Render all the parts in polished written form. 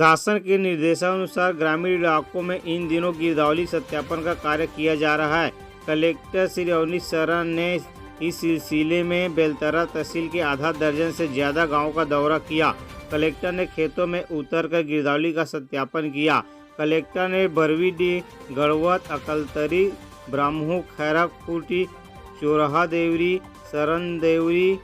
शासन के निर्देशानुसार ग्रामीण इलाकों में इन दिनों गिरदावरी सत्यापन का कार्य किया जा रहा है। कलेक्टर श्री अवनीश शरण ने इस सिलसिले में बेलतरा तहसील के आधा दर्जन से ज़्यादा गांवों का दौरा किया। कलेक्टर ने खेतों में उतरकर गिरदावरी का सत्यापन किया। कलेक्टर ने बरवीडी, गड़वत, अकलतरी, ब्राह्मू, खैरा खूटी, चोरहा देवरी, सरन देवरी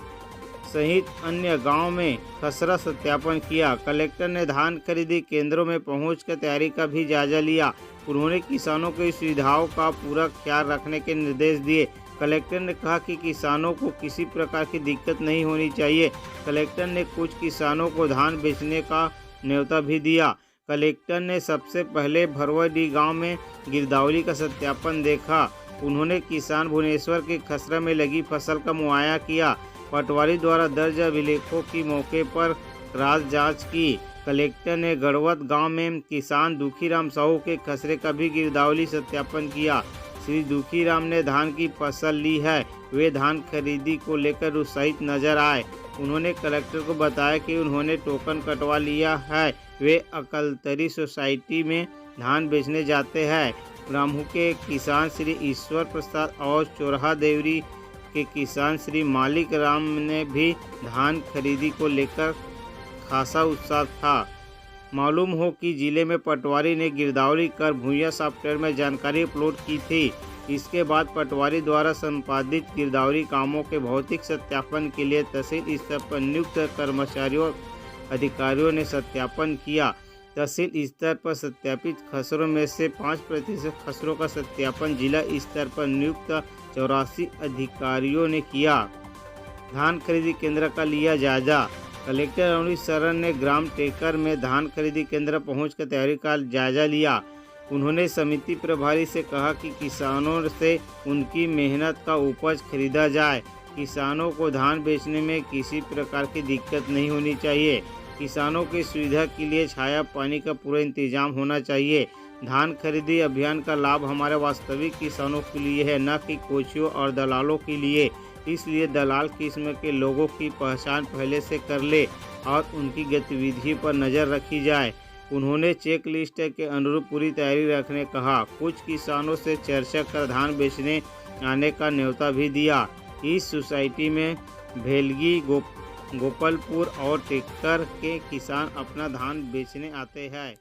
सहित अन्य गांव में खसरा सत्यापन किया। कलेक्टर ने धान खरीदी केंद्रों में पहुंचकर तैयारी का भी जायजा लिया। उन्होंने किसानों की सुविधाओं का पूरा ख्याल रखने के निर्देश दिए। कलेक्टर ने कहा कि किसानों को किसी प्रकार की दिक्कत नहीं होनी चाहिए। कलेक्टर ने कुछ किसानों को धान बेचने का न्योता भी दिया। कलेक्टर ने सबसे पहले भरवाडी गांव में गिरदावरी का सत्यापन देखा। उन्होंने किसान भुवनेश्वर के खसरा में लगी फसल का मुआयना किया। पटवारी द्वारा दर्ज अभिलेखों की मौके पर राज जांच की। कलेक्टर ने गड़वत गांव में किसान दुखीराम साहू के खसरे का भी गिरदावरी सत्यापन किया। श्री दुखीराम ने धान की फसल ली है। वे धान खरीदी को लेकर उत्साहित नजर आए। उन्होंने कलेक्टर को बताया कि उन्होंने टोकन कटवा लिया है। वे अकलतरी सोसाइटी में धान बेचने जाते हैं। ब्राह्मू के किसान श्री ईश्वर प्रसाद और चोरहा देवरी के किसान श्री मालिक राम ने भी धान खरीदी को लेकर खासा उत्साह था। मालूम हो कि जिले में पटवारी ने गिरदावरी कर भूया सॉफ्टवेयर में जानकारी अपलोड की थी। इसके बाद पटवारी द्वारा संपादित गिरदावरी कामों के भौतिक सत्यापन के लिए तहसील स्तर पर नियुक्त कर्मचारियों अधिकारियों ने सत्यापन किया। तहसील स्तर पर सत्यापित खसरों में से 5% खसरों का सत्यापन जिला स्तर पर नियुक्त 84 अधिकारियों ने किया। धान खरीदी केंद्र का लिया जायजा। कलेक्टर अवनीश शरण ने ग्राम टेकर में धान खरीदी केंद्र पहुंचकर तैयारी का जायजा लिया। उन्होंने समिति प्रभारी से कहा कि किसानों से उनकी मेहनत का उपज खरीदा जाए। किसानों को धान बेचने में किसी प्रकार की दिक्कत नहीं होनी चाहिए। किसानों की सुविधा के लिए छाया पानी का पूरा इंतजाम होना चाहिए। धान खरीदी अभियान का लाभ हमारे वास्तविक किसानों के लिए है, न कि कोचियों और दलालों के लिए। इसलिए दलाल किस्म के लोगों की पहचान पहले से कर ले और उनकी गतिविधियों पर नज़र रखी जाए। उन्होंने चेक लिस्ट के अनुरूप पूरी तैयारी रखने कहा। कुछ किसानों से चर्चा कर धान बेचने आने का न्योता भी दिया। इस सोसाइटी में भेलगी, गोपालपुर और टेक्कर के किसान अपना धान बेचने आते हैं।